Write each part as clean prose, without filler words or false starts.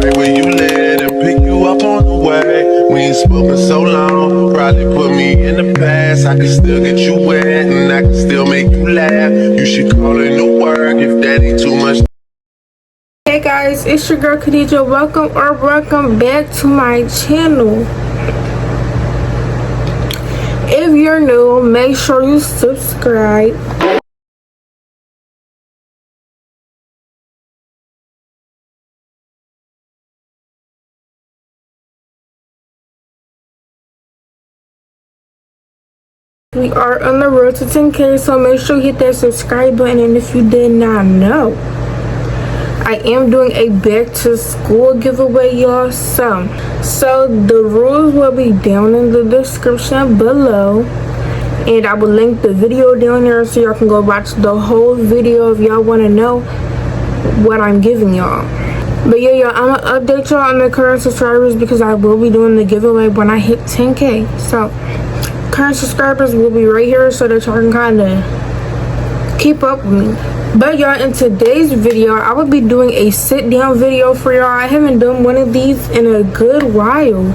right where you live and pick you up on the way. We ain't spoken so long, probably put me in the past. I can still get you wet and I can still make you laugh. You should call in to work if that ain't too much. Hey guys, it's your girl Khadija. Welcome back to my channel. If you're new, make sure you subscribe. We are on the road to 10K, so make sure you hit that subscribe button. And if you did not know, I am doing a back to school giveaway, y'all. So the rules will be down in the description below, and I will link the video down there so y'all can go watch the whole video if y'all want to know what I'm giving y'all. But yeah, I'm gonna update y'all on the current subscribers because I will be doing the giveaway when I hit 10K. So current subscribers will be right here so that y'all can kind of keep up with me. But y'all, in today's video, I will be doing a sit down video for y'all. I haven't done one of these in a good while.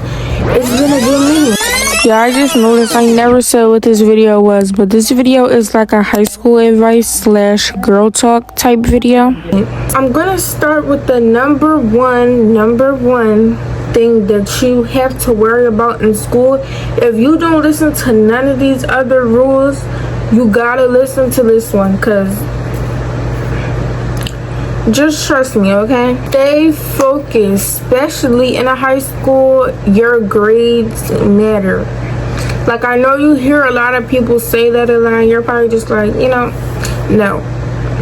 It's been a good minute. Yeah, I just noticed I never said what this video was, but this video is like a high school advice / girl talk type video. I'm gonna start with the number one thing that you have to worry about in school. If you don't listen to none of these other rules, you gotta listen to this one, because just trust me, okay? Stay focused, especially in a high school. Your grades matter. Like, I know you hear a lot of people say that a lot, and you're probably just like, you know, no.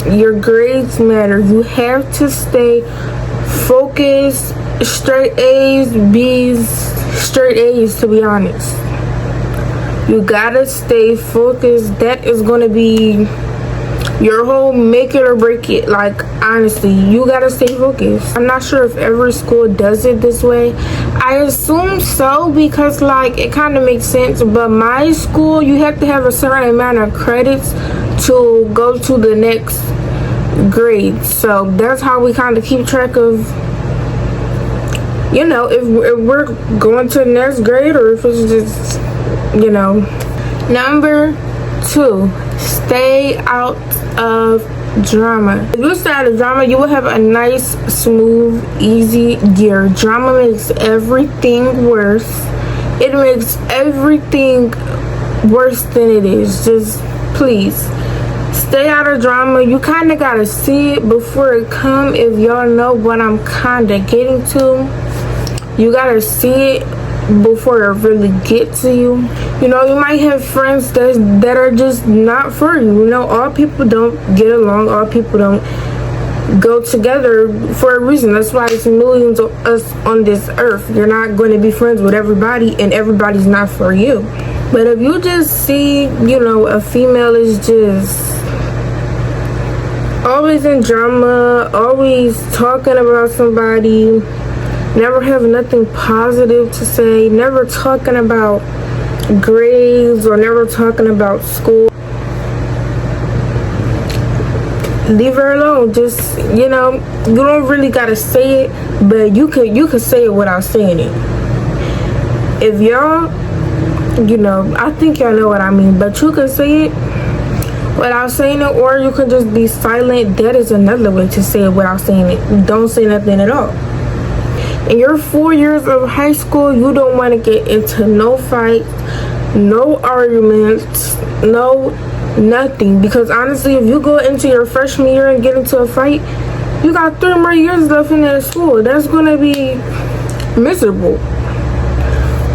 Your grades matter. You have to stay focused. Straight A's, B's, straight A's, to be honest. You gotta stay focused. That is gonna be your whole make it or break it. Like, honestly, you gotta stay focused. I'm not sure if every school does it this way. I assume so, because like it kind of makes sense, but my school, you have to have a certain amount of credits to go to the next grade. So that's how we kind of keep track of, you know, if we're going to the next grade or if it's just, you know. Number 2, stay out of drama. If you stay out of drama, you will have a nice, smooth, easy year. Drama makes everything worse. It makes everything worse than it is. Just please stay out of drama. You kind of gotta see it before it come. If y'all know what I'm kind of getting to, you gotta see it before it really gets to you. You know, you might have friends that are just not for you. You know, all people don't get along. All people don't go together for a reason. That's why it's millions of us on this earth. You're not going to be friends with everybody, and everybody's not for you. But if you just see, you know, a female is just always in drama, always talking about somebody, never have nothing positive to say, never talking about grades or never talking about school, leave her alone. Just, you know, you don't really gotta say it, but you could say it without saying it. If y'all, you know, I think y'all know what I mean, but you could say it without saying it, or you could just be silent. That is another way to say it without saying it. Don't say nothing at all. In your 4 years of high school, you don't want to get into no fights, no arguments, no nothing. Because honestly, if you go into your freshman year and get into a fight, you got 3 more years left in that school. That's going to be miserable.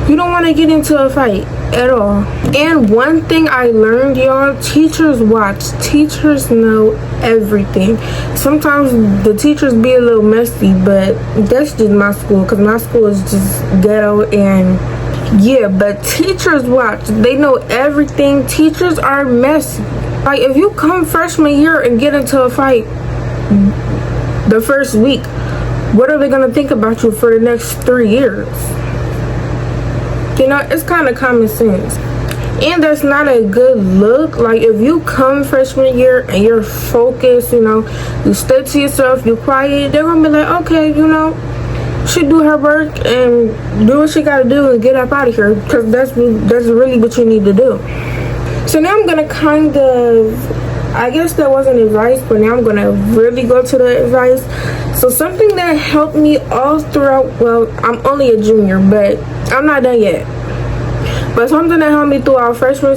You don't want to get into a fight at all. And one thing I learned, y'all, teachers watch. Teachers know everything. Sometimes the teachers be a little messy, but that's just my school, because my school is just ghetto. And yeah, but teachers watch. They know everything. Teachers are messy. Like, if you come freshman year and get into a fight the first week, what are they going to think about you for the next 3 years? You know, it's kind of common sense. And that's not a good look. Like, if you come freshman year and you're focused, you know, you stay to yourself, you're quiet, they're gonna be like, okay, you know, she do her work and do what she gotta do and get up out of here, because that's really what you need to do. So now I'm gonna kind of, I guess that wasn't advice, but now I'm gonna really go to the advice. So something that helped me all throughout, well, I'm only a junior, but I'm not done yet. But something that helped me throughout freshman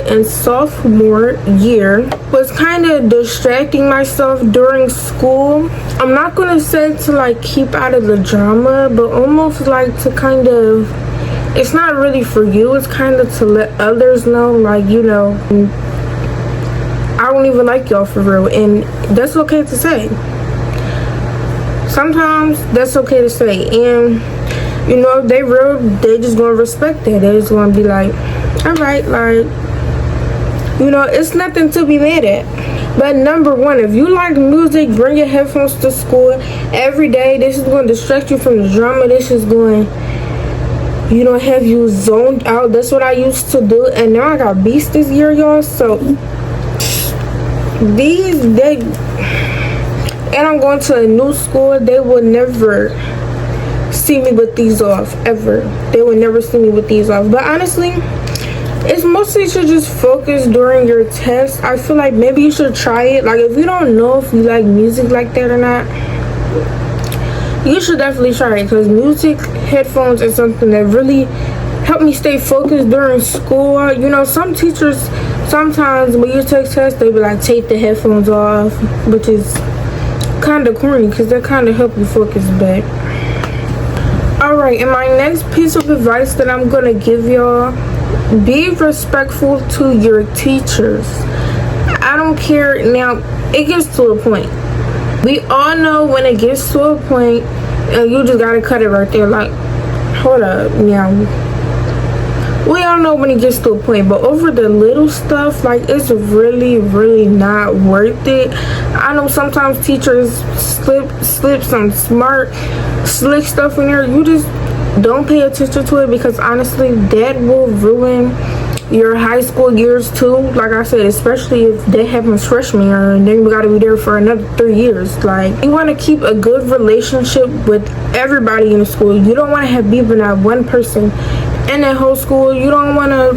and sophomore year was kind of distracting myself during school. I'm not gonna say to like keep out of the drama, but almost like to kind of, it's not really for you, it's kind of to let others know, like, you know, I don't even like y'all for real, and that's okay to say. Sometimes that's okay to say, and you know, if they real, they just gonna respect that. They just gonna be like, all right, like, you know, it's nothing to be mad at. But number one, if you like music, bring your headphones to school every day. This is going to distract you from the drama. This is going, you know, have you zoned out. That's what I used to do, and now I got beats this year, y'all. So and I'm going to a new school. They will never see me with these off, ever. They will never see me with these off. But honestly, it's mostly to just focus during your test. I feel like maybe you should try it. Like, if you don't know if you like music like that or not, you should definitely try it, because music headphones is something that really helped me stay focused during school. You know, some teachers, sometimes when you take tests, they be like, take the headphones off, which is kind of corny, because they kind of help you focus back. Alright, and my next piece of advice that I'm gonna give y'all, be respectful to your teachers. I don't care. Now, it gets to a point. We all know when it gets to a point, and you just gotta cut it right there. Like, hold up, now. We all know when it gets to a point, but over the little stuff, like, it's really, really not worth it. I know sometimes teachers slip some smart, slick stuff in there. You just don't pay attention to it, because honestly, that will ruin your high school years too. Like I said, especially if that happens freshman year, and then we gotta be there for another 3 years. Like, you want to keep a good relationship with everybody in the school. You don't want to have beef with not one person in that whole school. You don't want to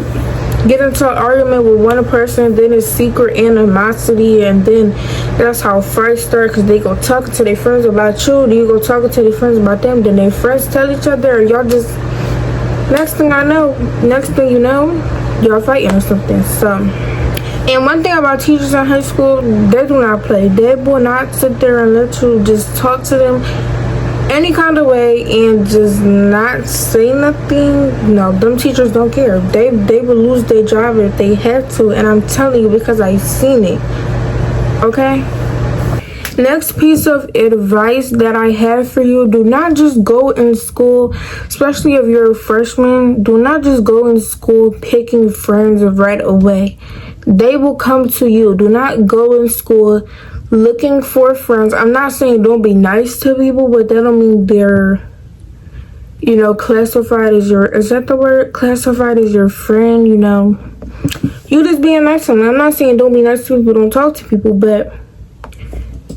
get into an argument with one person, then it's secret animosity, and then that's how fights start, because they go talking to their friends about you, then you go talking to their friends about them, then their friends tell each other, and y'all just, next thing you know, y'all fighting or something. So, and one thing about teachers in high school, they do not play. They will not sit there and let you just talk to them any kind of way and just not say nothing. No, them teachers don't care. They will lose their job if they have to, and I'm telling you, because I've seen it. Okay? Next piece of advice that I have for you, do not just go in school, especially if you're a freshman, do not just go in school picking friends right away. They will come to you. Do not go in school looking for friends. I'm not saying don't be nice to people, but that don't mean they're, you know, classified as your, is that the word? Classified as your friend, you know. You just being nice to them. I'm not saying don't be nice to people, don't talk to people, but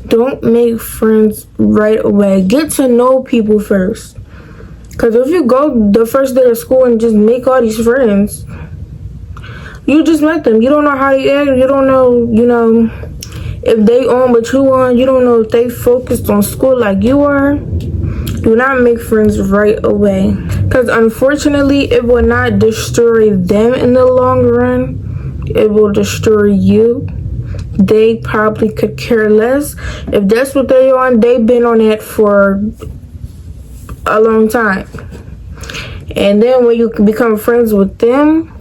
don't make friends right away. Get to know people first. Because if you go the first day of school and just make all these friends, you just met them. You don't know how they act. You don't know, you know, if they on what you on. You don't know if they focused on school like you are. Do not make friends right away. Because unfortunately, it will not destroy them in the long run. It will destroy you. They probably could care less. If that's what they're on, they've been on it for a long time. And then when you become friends with them,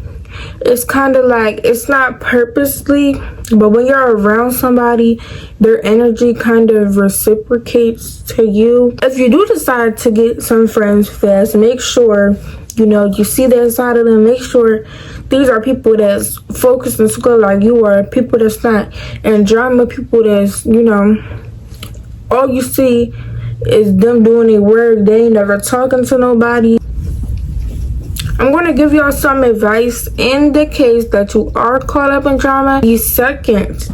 it's kind of like, it's not purposely, but when you're around somebody, their energy kind of reciprocates to you. If you do decide to get some friends fast, make sure, you know, you see that side of them. Make sure these are people that's focused in school like you are, people that's not in drama, people that's, you know, all you see is them doing their work. They ain't never talking to nobody. I'm going to give y'all some advice in the case that you are caught up in drama. The second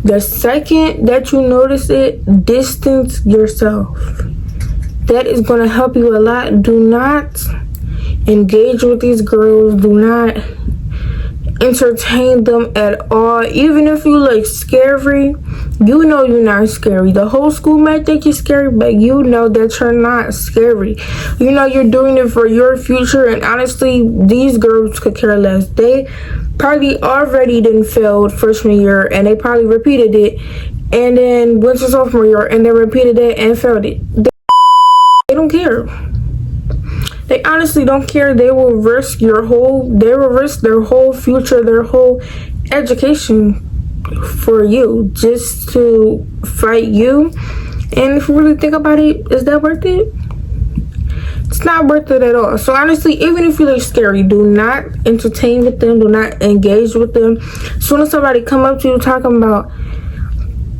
The second that you notice it, distance yourself. That is going to help you a lot. Do not engage with these girls. Do not entertain them at all. Even if you look scary, you know you're not scary. The whole school might think you're scary, but you know that you're not scary. You know you're doing it for your future, and honestly, these girls could care less. They probably already done failed freshman year, and they probably repeated it, and then went to sophomore year, and they repeated it and failed it. They don't care. They honestly don't care. They will risk their whole future, their whole education for you, just to fight you. And if you really think about it, is that worth it? It's not worth it at all. So honestly, even if you look scary, do not entertain with them. Do not engage with them. As soon as somebody come up to you talking about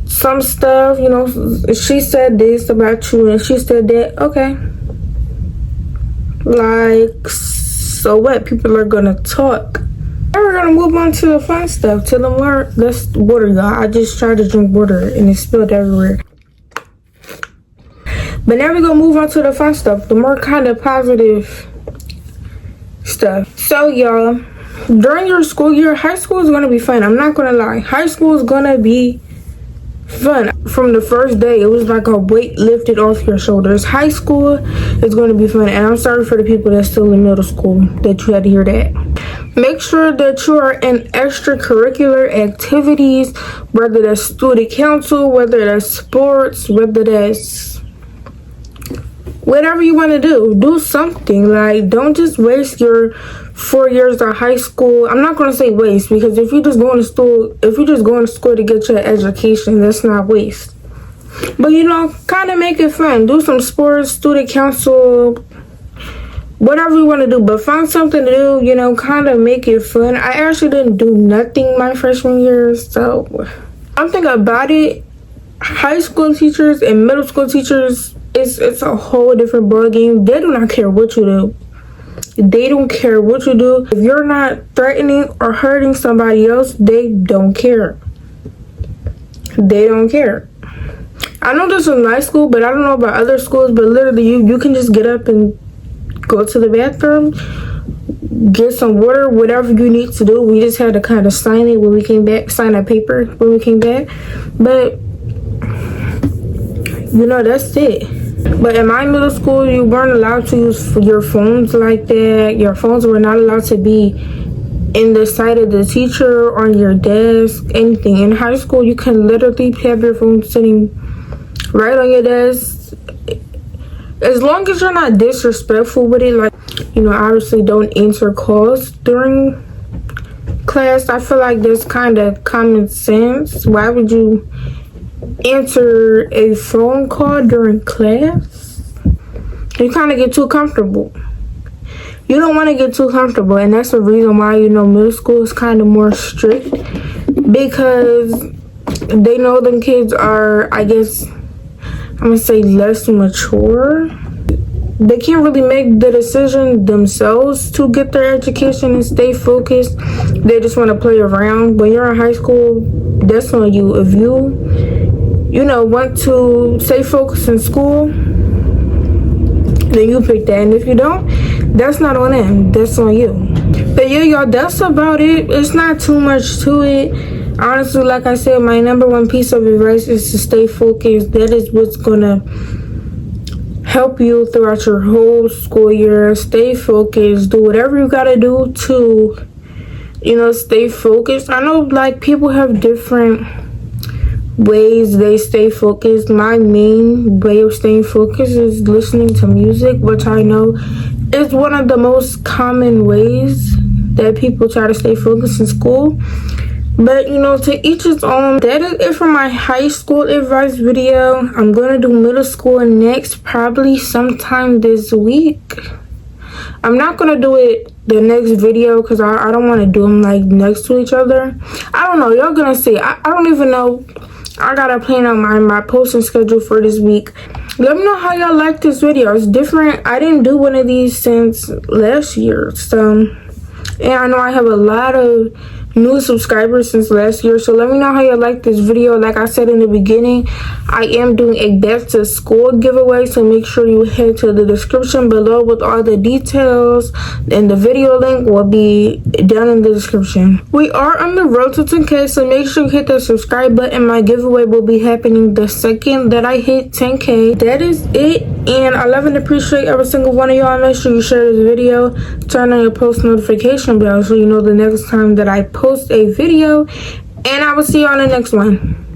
some stuff, you know, she said this about you and she said that, okay. Like, so what? People are gonna talk. Now we're gonna move on to the fun stuff. To the more, that's water, y'all. I just tried to drink water and it spilled everywhere. But now we're gonna move on to the fun stuff, the more kind of positive stuff. So y'all, during your school year, high school is gonna be fun. I'm not gonna lie. High school is gonna be fun. From the first day, it was like a weight lifted off your shoulders. High school is going to be fun, and I'm sorry for the people that's still in middle school that you had to hear that. Make sure that you are in extracurricular activities, whether that's student council, whether that's sports, whether that's whatever you want to do something. Like, don't just waste your 4 years of high school. I'm not going to say waste, because if you're just going to school to get your education, that's not waste. But you know, kind of make it fun. Do some sports, student council, whatever you want to do, but find something to do, you know, kind of make it fun. I actually didn't do nothing my freshman year, so I'm thinking about it. High school teachers and middle school teachers, it's a whole different ball game. They do not care what you do. They don't care what you do. If you're not threatening or hurting somebody else, they don't care. They don't care. I know this is my school, but I don't know about other schools, but literally you can just get up and go to the bathroom, get some water, whatever you need to do. We just had to kind of sign it when we came back, sign a paper when we came back. But you know, that's it. But in my middle school, you weren't allowed to use your phones like that. Your phones were not allowed to be in the sight of the teacher, on your desk, anything. In high school, you can literally have your phone sitting right on your desk. As long as you're not disrespectful with it, like, you know, obviously don't answer calls during class. I feel like that's kind of common sense. Why would you answer a phone call during class? You kind of get too comfortable. You don't want to get too comfortable, and that's the reason why, you know, middle school is kind of more strict, because they know them kids are, I guess, I'm gonna say, less mature. They can't really make the decision themselves to get their education and stay focused. They just want to play around. When you're in high school, that's on you. If you know, want to stay focused in school, then you pick that. And if you don't, that's not on them. That's on you. But yeah, y'all, that's about it. It's not too much to it. Honestly, like I said, my number one piece of advice is to stay focused. That is what's gonna help you throughout your whole school year. Stay focused. Do whatever you gotta do to, you know, stay focused. I know, like, people have different ways they stay focused. My main way of staying focused is listening to music, which I know is one of the most common ways that people try to stay focused in school. But, you know, to each his own. That is it for my high school advice video. I'm gonna do middle school next, probably sometime this week. I'm not gonna do it the next video because I don't want to do them like next to each other. I don't know, y'all gonna see. I don't even know. I gotta plan out my posting schedule for this week. Let me know how y'all like this video. It's different. I didn't do one of these since last year, so, and I know I have a lot of new subscribers since last year. So let me know how you like this video. Like I said in the beginning, I am doing a back to school giveaway, so make sure you head to the description below with all the details, and the video link will be down in the description. We are on the road to 10K, so make sure you hit that subscribe button. My giveaway will be happening the second that I hit 10K. That is it, and I love and appreciate every single one of y'all. Make sure you share this video, turn on your post notification bell so you know the next time that I post a video, and I will see you on the next one.